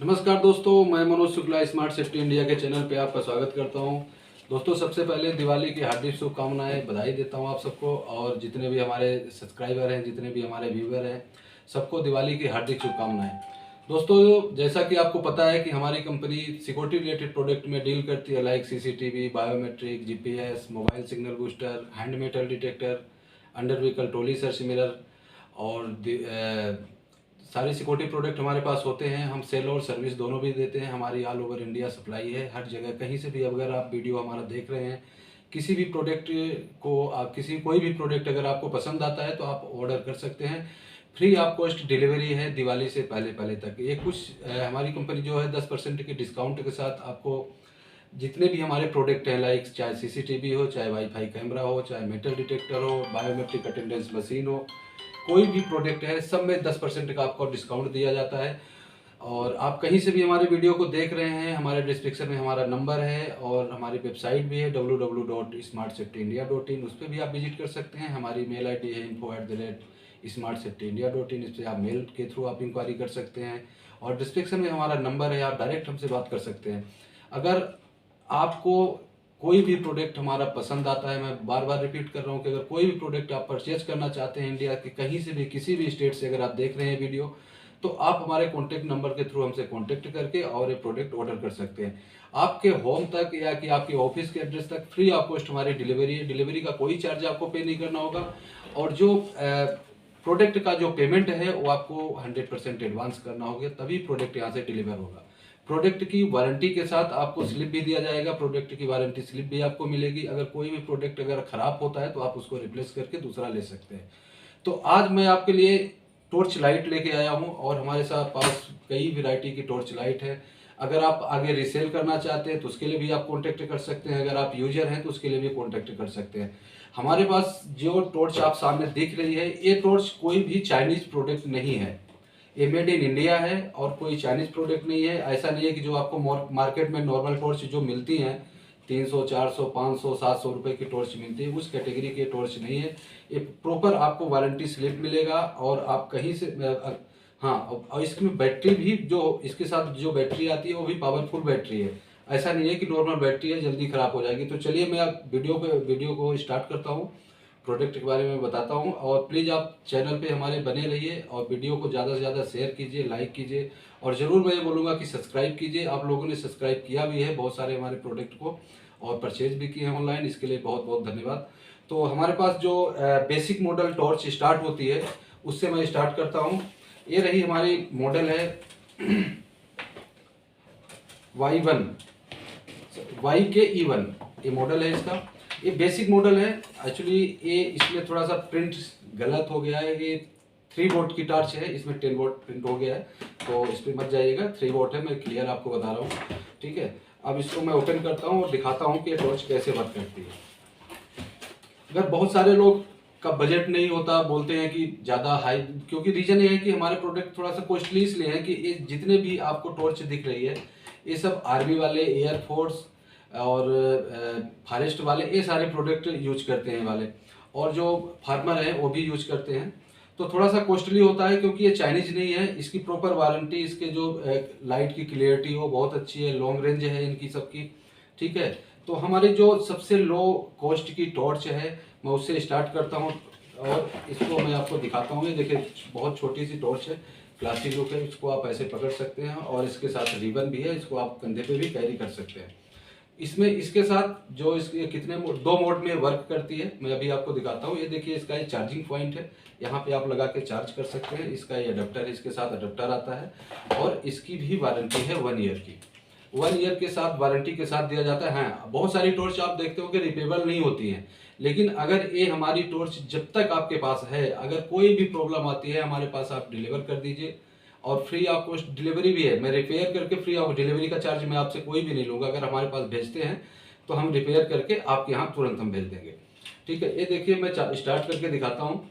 नमस्कार दोस्तों, मैं Manoj Shukla smart safety India के चैनल पे आपका स्वागत करता हूं। दोस्तों, सबसे पहले दिवाली की हार्दिक शुभकामनाएं, बधाई देता हूं आप सबको। और जितने भी हमारे सब्सक्राइबर हैं, जितने भी हमारे व्यूअर हैं, सबको दिवाली की हार्दिक शुभकामनाएं। दोस्तों, जैसा कि आपको पता है कि हमारी कंपनी सिक्योरिटी रिलेटेड प्रोडक्ट में डील करती है, like CCTV, biometric, GPS, mobile signal booster, hand metal detector, under vehicle trolley search mirror और सारे सिक्योरिटी प्रोडक्ट हमारे पास होते हैं। हम सेल और सर्विस दोनों भी देते हैं। हमारी ऑल ओवर इंडिया सप्लाई है, हर जगह कहीं से भी अगर आप वीडियो हमारा देख रहे हैं, किसी भी प्रोडक्ट को आप कोई भी प्रोडक्ट अगर आपको पसंद आता है तो आप ऑर्डर कर सकते हैं। फ्री ऑफ कॉस्ट डिलीवरी है दिवाली से पहले पहले तक। ये कुछ हमारी कंपनी जो है 10% के डिस्काउंट के साथ आपको जितने भी हमारे प्रोडक्ट हैं, लाइक चाहे सीसीटीवी हो, चाहे वाईफाई कैमरा हो, चाहे मेटल डिटेक्टर हो, बायोमेट्रिक अटेंडेंस मशीन हो, कोई भी प्रोडक्ट है, सब में 10% का आपको डिस्काउंट दिया जाता है। और आप कहीं से भी हमारे वीडियो को देख रहे हैं, हमारे डिस्क्रिप्शन में हमारा नंबर है और हमारी वेबसाइट भी है www.smartsafetyindia.in। उस पर भी आप विजिट कर सकते हैं। हमारी मेल आईडी है info@smartsafetyindia.in। इस पर आप मेल के थ्रू आप इंक्वायरी कर सकते हैं और डिस्क्रिप्शन में हमारा नंबर है, आप डायरेक्ट हमसे बात कर सकते हैं। अगर आपको कोई भी प्रोडक्ट हमारा पसंद आता है, मैं बार बार रिपीट कर रहा हूँ कि अगर कोई भी प्रोडक्ट आप परचेज करना चाहते हैं इंडिया के कहीं से भी, किसी भी स्टेट से अगर आप देख रहे हैं वीडियो, तो आप हमारे कॉन्टैक्ट नंबर के थ्रू हमसे कॉन्टैक्ट करके और ये प्रोडक्ट ऑर्डर कर सकते हैं। आपके होम तक या कि आपके ऑफिस के एड्रेस तक फ्री ऑफ कॉस्ट हमारी डिलीवरी है। डिलीवरी का कोई चार्ज आपको पे नहीं करना होगा और जो प्रोडक्ट का जो पेमेंट है वो आपको 100% एडवांस करना होगा, तभी प्रोडक्ट यहाँ से डिलीवर होगा। प्रोडक्ट की वारंटी के साथ आपको स्लिप भी दिया जाएगा, प्रोडक्ट की वारंटी स्लिप भी आपको मिलेगी। अगर कोई भी प्रोडक्ट अगर खराब होता है तो आप उसको रिप्लेस करके दूसरा ले सकते हैं। तो आज मैं आपके लिए टॉर्च लाइट लेके आया हूं और हमारे साथ पास कई वैरायटी की टॉर्च लाइट है। अगर आप आगे रीसेल करना चाहते हैं तो उसके लिए भी आप कॉन्टेक्ट कर सकते हैं। अगर आप यूजर हैं तो उसके लिए भी कॉन्टेक्ट कर सकते हैं। हमारे पास जो टॉर्च आप सामने दिख रही है, ये टॉर्च कोई भी चाइनीज प्रोडक्ट नहीं है, ये मेड इन इंडिया है और कोई चाइनीज प्रोडक्ट नहीं है। ऐसा नहीं है कि जो आपको मार्केट में नॉर्मल टॉर्च जो मिलती हैं 300, 400, 500, 700 रुपए की टॉर्च मिलती है, उस कैटेगरी की टॉर्च नहीं है। ये प्रॉपर आपको वारंटी स्लिप मिलेगा और आप कहीं से हाँ, और इसमें बैटरी भी जो इसके साथ जो बैटरी आती है वो भी पावरफुल बैटरी है। ऐसा नहीं है कि नॉर्मल बैटरी है जल्दी खराब हो जाएगी। तो चलिए मैं आप वीडियो को स्टार्ट करता हूँ, प्रोडक्ट के बारे में बताता हूँ। और प्लीज़ आप चैनल पे हमारे बने रहिए और वीडियो को ज़्यादा से ज़्यादा शेयर कीजिए, लाइक कीजिए और ज़रूर मैं ये बोलूँगा कि सब्सक्राइब कीजिए। आप लोगों ने सब्सक्राइब किया भी है बहुत सारे हमारे प्रोडक्ट को और परचेज भी किए हैं ऑनलाइन, इसके लिए बहुत बहुत धन्यवाद। तो हमारे पास जो बेसिक मॉडल टॉर्च स्टार्ट होती है उससे मैं स्टार्ट करता हूँ। ये रही हमारी मॉडल है Y1, YK-E1 ये मॉडल है इसका। ये बेसिक मॉडल है। एक्चुअली ये इसमें थोड़ा सा प्रिंट गलत हो गया है। ये 3 वोल्ट की टॉर्च है, इसमें 10 वोल्ट प्रिंट हो गया है, तो इस पर मत जाइएगा। 3 वोल्ट है, मैं क्लियर आपको बता रहा हूँ, ठीक है। अब इसको मैं ओपन करता हूँ और दिखाता हूँ कि ये टॉर्च कैसे वर्क करती है। अगर बहुत सारे लोग का बजट नहीं होता, बोलते हैं कि ज़्यादा हाई, क्योंकि रीज़न ये है कि हमारे प्रोडक्ट थोड़ा सा कॉस्टली इसलिए है कि ये जितने भी आपको टॉर्च दिख रही है ये सब आर्मी वाले, एयरफोर्स और फॉरेस्ट वाले ये सारे प्रोडक्ट यूज करते हैं वाले, और जो फार्मर हैं वो भी यूज करते हैं। तो थोड़ा सा कॉस्टली होता है क्योंकि ये चाइनीज नहीं है। इसकी प्रॉपर वारंटी, इसके जो लाइट की क्लियरिटी वो बहुत अच्छी है, लॉन्ग रेंज है इनकी सबकी, ठीक है। तो हमारी जो सबसे लो कॉस्ट की टॉर्च है मैं उससे स्टार्ट करता हूँ और इसको मैं आपको दिखाता हूँ। ये देखिए बहुत छोटी सी टॉर्च है, प्लास्टिक लुक है, इसको आप ऐसे पकड़ सकते हैं और इसके साथ रिबन भी है, इसको आप कंधे पे भी कैरी कर सकते हैं। इसमें इसके साथ जो इसके कितने 2 मोड में वर्क करती है मैं अभी आपको दिखाता हूँ। ये देखिए इसका ये चार्जिंग पॉइंट है, यहाँ पे आप लगा के चार्ज कर सकते हैं। इसका ये अडेप्टर है, इसके साथ अडेप्टर आता है और इसकी भी वारंटी है 1 ईयर की। 1 ईयर के साथ वारंटी के साथ दिया जाता है। हाँ, बहुत सारी टॉर्च आप देखते हो कि रिपेबल नहीं होती हैं, लेकिन अगर ये हमारी टॉर्च जब तक आपके पास है, अगर कोई भी प्रॉब्लम आती है हमारे पास आप डिलीवर कर दीजिए और फ्री ऑफ कॉस्ट डिलीवरी भी है। मैं रिपेयर करके फ्री ऑफ डिलीवरी का चार्ज मैं आपसे कोई भी नहीं लूँगा। अगर हमारे पास भेजते हैं तो हम रिपेयर करके आपके यहाँ तुरंत हम भेज देंगे, ठीक है। ये देखिए मैं स्टार्ट करके दिखाता हूँ।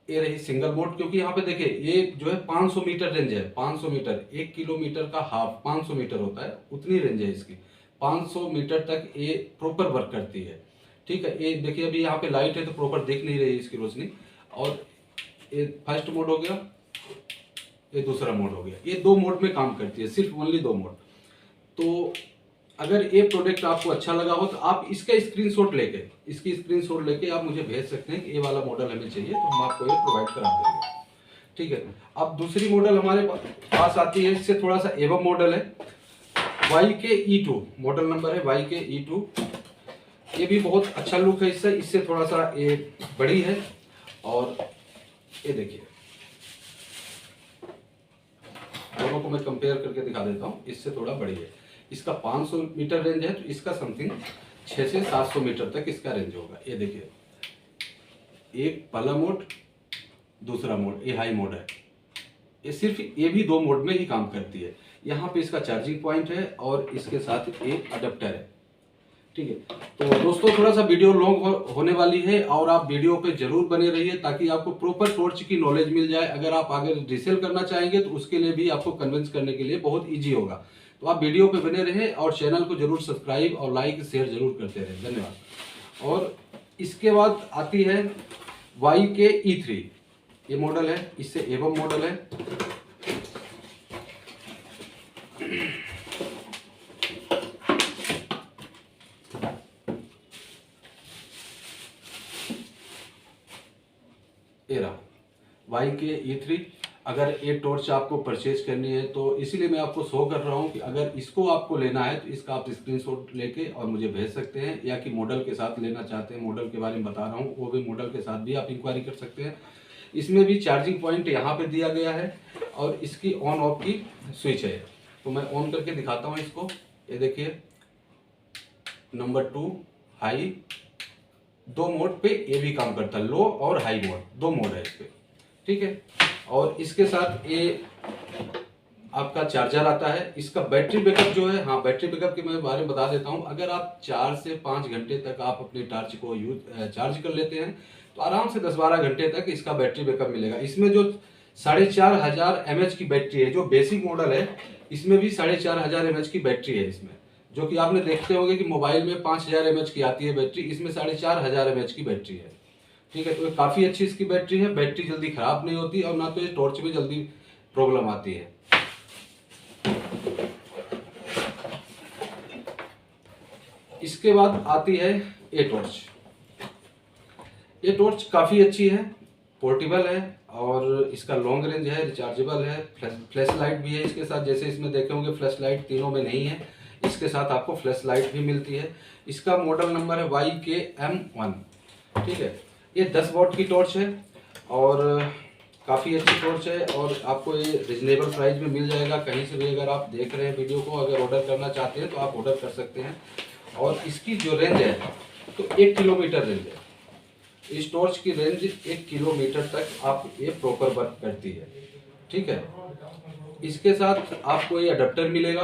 ये रही सिंगल मोड, क्योंकि यहाँ पे देखिए ये जो है 500 मीटर रेंज है। 500 मीटर, 1 किलोमीटर का हाफ 500 मीटर होता है, उतनी रेंज है इसकी। 500 मीटर तक ये प्रॉपर वर्क करती है, ठीक है। ये देखिए अभी यहाँ पे लाइट है तो प्रॉपर दिख नहीं रही इसकी रोशनी। और ये फर्स्ट मोड हो गया, ये दूसरा मोड हो गया। ये 2 मोड में काम करती है, सिर्फ ओनली 2 मोड। तो अगर ये प्रोडक्ट आपको अच्छा लगा हो तो आप इसका स्क्रीनशॉट लेके आप मुझे भेज सकते हैं कि ये वाला मॉडल हमें चाहिए, तो हम आपको ये प्रोवाइड करा देंगे। ठीक है। अब दूसरी मॉडल हमारे पास आती है, इससे थोड़ा सा एवं मॉडल है, YK-E2 मॉडल नंबर है, YK-E2। ये भी बहुत अच्छा लुक है इससे थोड़ा सा ये बड़ी है। और ये देखिए, दोनों को मैं कंपेयर करके दिखा देता हूँ, इससे थोड़ा बड़ी है। इसका 500 मीटर रेंज है, तो इसका समथिंग 600 से 700 मीटर तक इसका रेंज होगा। ये देखिए, एक पहला मोड, दूसरा मोड, ये हाई मोड है। ये सिर्फ ये भी 2 मोड में ही काम करती है। यहाँ पे इसका चार्जिंग पॉइंट है और इसके साथ एक अडेप्टर है। ठीक है। तो दोस्तों, थोड़ा सा वीडियो लॉन्ग होने वाली है और आप वीडियो पे जरूर बने रहिए ताकि आपको प्रॉपर टॉर्च की नॉलेज मिल जाए। अगर आप आगे रीसेल करना चाहेंगे तो उसके लिए भी आपको कन्विंस करने के लिए बहुत ईजी होगा। तो आप वीडियो पे बने रहें और चैनल को जरूर सब्सक्राइब और लाइक शेयर जरूर करते रहें। धन्यवाद। और इसके बाद आती है YK-E3, ये मॉडल है, इससे एवं मॉडल है। ये रहा YK-E3। अगर ये टॉर्च आपको परचेज करनी है तो इसीलिए मैं आपको शो कर रहा हूँ कि अगर इसको आपको लेना है तो इसका आप स्क्रीनशॉट लेके और मुझे भेज सकते हैं, या कि मॉडल के साथ लेना चाहते हैं, मॉडल के बारे में बता रहा हूँ, वो भी मॉडल के साथ भी आप इंक्वायरी कर सकते हैं। इसमें भी चार्जिंग पॉइंट यहाँ पे दिया गया है और इसकी ऑन ऑफ की स्विच है। तो मैं ऑन करके दिखाता हूँ इसको। ये देखिए, नंबर 2 हाई, 2 मोड पे ये भी काम करता है, लो और हाई मोड, 2 मोड है इस पे। ठीक है। और इसके साथ ये आपका चार्जर आता है। इसका बैटरी बैकअप जो है, हाँ, बैटरी बैकअप के मैं बारे में बता देता हूँ। अगर आप 4 से 5 घंटे तक आप अपनी टॉर्च को चार्ज कर लेते हैं तो आराम से 10-12 घंटे तक इसका बैटरी बैकअप मिलेगा। इसमें जो 4500 mAh की बैटरी है, जो बेसिक मॉडल है, इसमें भी 4500 mAh की बैटरी है इसमें, जो कि आपने देखते होंगे कि मोबाइल में 5000 mAh की आती है बैटरी, इसमें 4500 mAh की बैटरी है। ठीक है। तो ये काफ़ी अच्छी इसकी बैटरी है, बैटरी जल्दी ख़राब नहीं होती और ना तो ये टॉर्च में जल्दी प्रॉब्लम आती है। इसके बाद आती है ये टॉर्च। ये टॉर्च काफ़ी अच्छी है, पोर्टेबल है और इसका लॉन्ग रेंज है, रिचार्जेबल है, फ्लैश लाइट भी है इसके साथ। जैसे इसमें देखे होंगे फ्लैश लाइट तीनों में नहीं है, इसके साथ आपको फ्लैश लाइट भी मिलती है। इसका मॉडल नंबर है YKM1। ठीक है। ये 10 वॉट की टॉर्च है और काफ़ी अच्छी टॉर्च है और आपको ये रिजनेबल प्राइस में मिल जाएगा कहीं से भी। अगर आप देख रहे हैं वीडियो को, अगर ऑर्डर करना चाहते हैं तो आप ऑर्डर कर सकते हैं। और इसकी जो रेंज है तो 1 किलोमीटर रेंज है। इस टॉर्च की रेंज 1 किलोमीटर तक आप ये प्रॉपर वर्क करती है। ठीक है। इसके साथ आपको ये अडेप्टर मिलेगा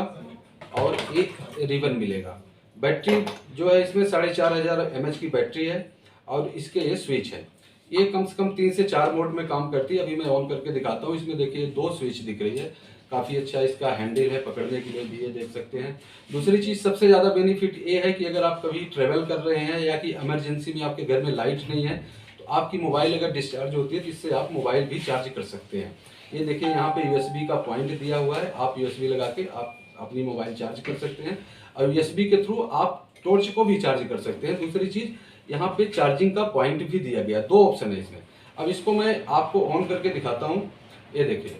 और एक रिबन मिलेगा। बैटरी जो है इसमें 4500 mAh की बैटरी है और इसके ये स्विच है। ये कम से कम 3 से 4 मोड में काम करती है। अभी मैं ऑन करके दिखाता हूँ। इसमें देखिए 2 स्विच दिख रही है, काफ़ी अच्छा इसका हैंडल है, पकड़ने के लिए भी ये देख सकते हैं। दूसरी चीज़, सबसे ज़्यादा बेनिफिट ये है कि अगर आप कभी ट्रेवल कर रहे हैं या कि इमरजेंसी में आपके घर में लाइट नहीं है तो आपकी मोबाइल अगर डिस्चार्ज होती है तो इससे आप मोबाइल भी चार्ज कर सकते हैं। ये देखिए, यहाँ पे USB का पॉइंट दिया हुआ है, आप USB लगा के आप अपनी मोबाइल चार्ज कर सकते हैं और USB के थ्रू आप टॉर्च को भी चार्ज कर सकते हैं। दूसरी चीज़, यहाँ पे चार्जिंग का पॉइंट भी दिया गया, 2 ऑप्शन है इसमें। अब इसको मैं आपको ऑन करके दिखाता हूँ। ये देखिए,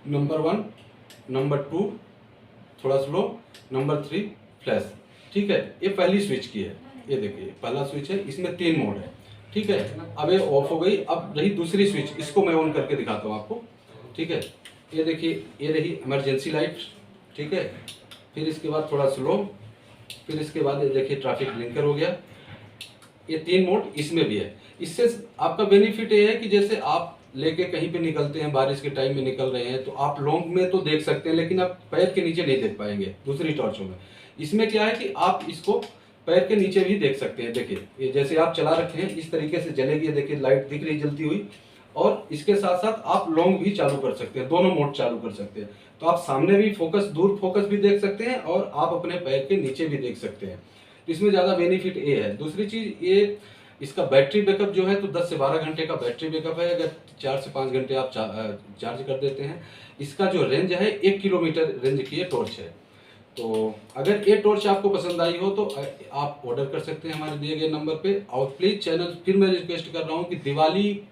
नंबर 1, नंबर 2 थोड़ा स्लो, नंबर 3 फ्लैश। ठीक है। ये पहली स्विच की है। ये देखिए, पहला स्विच है, इसमें 3 मोड है। ठीक है। अब ये ऑफ हो गई। अब रही दूसरी स्विच, इसको मैं ऑन करके दिखाता हूँ आपको। ठीक है। ये देखिए, ये रही इमरजेंसी लाइट। ठीक है। फिर इसके बाद थोड़ा स्लो, फिर इसके बाद ये देखिए ट्रैफिक ब्लिंकर हो गया। ये 3 मोड इसमें भी है। इससे आपका बेनिफिट ये है कि जैसे आप लेके कहीं पे निकलते हैं, बारिश के टाइम में निकल रहे हैं तो आप लॉन्ग में तो देख सकते हैं लेकिन आप पैर के नीचे नहीं देख पाएंगे दूसरी टॉर्चों में। इसमें क्या है कि आप इसको पैर के नीचे भी देख सकते हैं। देखिए, ये जैसे आप चला रखे हैं इस तरीके से जलेगी। देखिए, लाइट दिख रही जलती हुई। और इसके साथ साथ आप लॉन्ग भी चालू कर सकते हैं, दोनों मोड चालू कर सकते हैं। तो आप सामने भी फोकस, दूर फोकस भी देख सकते हैं और आप अपने पैर के नीचे भी देख सकते हैं। इसमें ज़्यादा बेनिफिट ये है। दूसरी चीज़, ये इसका बैटरी बैकअप जो है तो 10 से 12 घंटे का बैटरी बैकअप है, अगर 4 से 5 घंटे आप चार्ज कर देते हैं। इसका जो रेंज है 1 किलोमीटर रेंज की ये टॉर्च है। तो अगर ये टॉर्च आपको पसंद आई हो तो आप ऑर्डर कर सकते हैं हमारे दिए गए नंबर पे। और प्लीज़ चैनल फिर मैं रिक्वेस्ट कर रहा हूँ कि दिवाली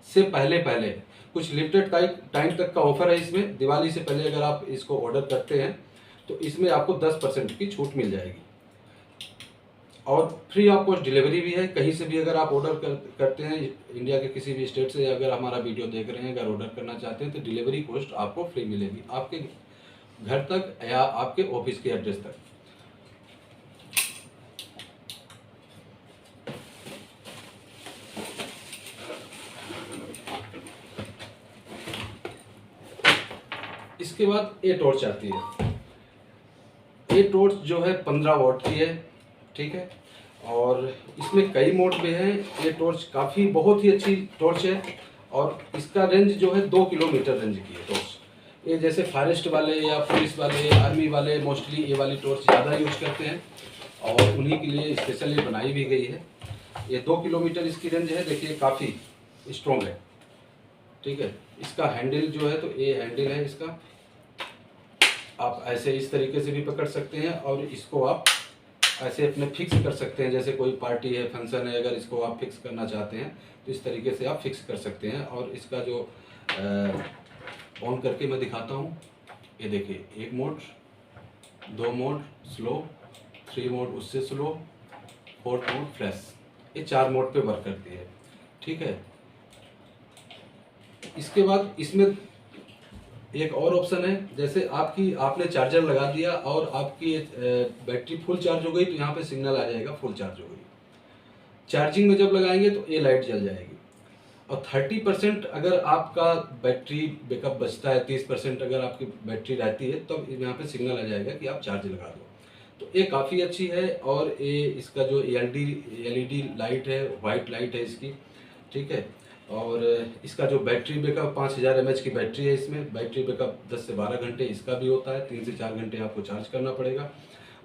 से पहले पहले कुछ लिमिटेड टाइम तक का ऑफर है इसमें। दिवाली से पहले अगर आप इसको ऑर्डर करते हैं तो इसमें आपको 10% की छूट मिल जाएगी और फ्री ऑफ कॉस्ट डिलीवरी भी है। कहीं से भी अगर आप ऑर्डर करते हैं इंडिया के किसी भी स्टेट से, अगर हमारा वीडियो देख रहे हैं, अगर ऑर्डर करना चाहते हैं तो डिलीवरी कॉस्ट आपको फ्री मिलेगी आपके घर तक या आपके ऑफिस के एड्रेस तक। इसके बाद ये टॉर्च आती है। ये टॉर्च जो है 15 वॉट की है, ठीक है, और इसमें कई मोड भी हैं। ये टॉर्च काफ़ी बहुत ही अच्छी टॉर्च है और इसका रेंज जो है 2 किलोमीटर रेंज की है टॉर्च। ये जैसे फॉरेस्ट वाले या पुलिस वाले, आर्मी वाले मोस्टली ये वाली टॉर्च ज़्यादा यूज करते हैं और उन्हीं के लिए स्पेशली बनाई भी गई है। ये 2 किलोमीटर इसकी रेंज है। देखिए काफ़ी स्ट्रॉन्ग है, ठीक है। इसका हैंडल जो है तो ये हैंडल है इसका, आप ऐसे इस तरीके से भी पकड़ सकते हैं और इसको आप ऐसे अपने फिक्स कर सकते हैं। जैसे कोई पार्टी है, फंक्शन है, अगर इसको आप फिक्स करना चाहते हैं तो इस तरीके से आप फिक्स कर सकते हैं। और इसका जो ऑन करके मैं दिखाता हूँ, ये देखिए 1 मोड, 2 मोड स्लो, 3 मोड उससे स्लो, 4th मोड फ्लैश, ये 4 मोड पे वर्क करती है, ठीक है। इसके बाद इसमें एक और ऑप्शन है, जैसे आपने चार्जर लगा दिया और आपकी बैटरी फुल चार्ज हो गई तो यहाँ पे सिग्नल आ जाएगा फुल चार्ज हो गई। चार्जिंग में जब लगाएंगे तो ये लाइट जल जाएगी। और 30% अगर आपका बैटरी बैकअप बचता है, 30% अगर आपकी बैटरी रहती है तब तो यहाँ पे सिग्नल आ जाएगा कि आप चार्ज लगा दो। तो ये काफ़ी अच्छी है। और ये इसका जो एलईडी लाइट है, वाइट लाइट है इसकी, ठीक है। और इसका जो बैटरी बैकअप 5000 mAh की बैटरी है, इसमें बैटरी बैकअप 10 से 12 घंटे इसका भी होता है। 3 से 4 घंटे आपको चार्ज करना पड़ेगा।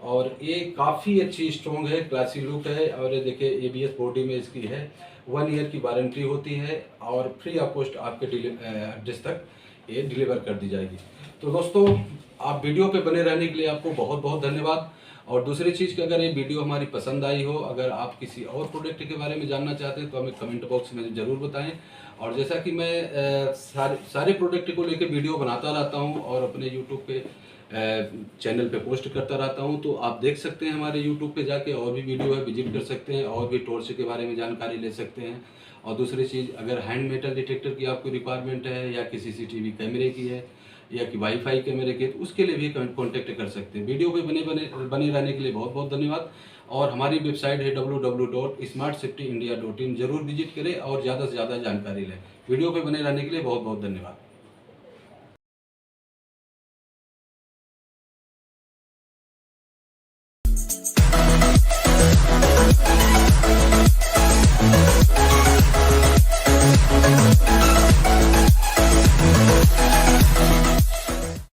और ये काफ़ी अच्छी स्ट्रॉन्ग है, क्लासी लुक है। और ये देखिए ABS बॉडी में इसकी है, 1 ईयर की वारंटी होती है और फ्री ऑफ कॉस्ट आपके एड्रेस तक ये डिलीवर कर दी जाएगी। तो दोस्तों, आप वीडियो पे बने रहने के लिए आपको बहुत बहुत धन्यवाद। और दूसरी चीज़ कि अगर ये वीडियो हमारी पसंद आई हो, अगर आप किसी और प्रोडक्ट के बारे में जानना चाहते हैं तो हमें कमेंट बॉक्स में ज़रूर बताएं। और जैसा कि मैं सारे प्रोडक्ट को लेकर वीडियो बनाता रहता हूं और अपने यूट्यूब पे चैनल पे पोस्ट करता रहता हूं, तो आप देख सकते हैं हमारे यूट्यूब पे जाके, और भी वीडियो है, विजिट कर सकते हैं और भी टॉर्च के बारे में जानकारी ले सकते हैं। और दूसरी चीज़, अगर हैंड मेटल डिटेक्टर की आपको रिक्वायरमेंट है या किसी CCTV कैमरे की है या कि वाईफाई कैमरे के, तो उसके लिए भी कॉन्टेक्ट कर सकते हैं। वीडियो पे बने रहने के लिए बहुत बहुत धन्यवाद। और हमारी वेबसाइट है www.smartsafetyindia.in, जरूर विजिट करें और ज़्यादा से ज़्यादा जानकारी लें। वीडियो पे बने रहने के लिए बहुत बहुत धन्यवाद।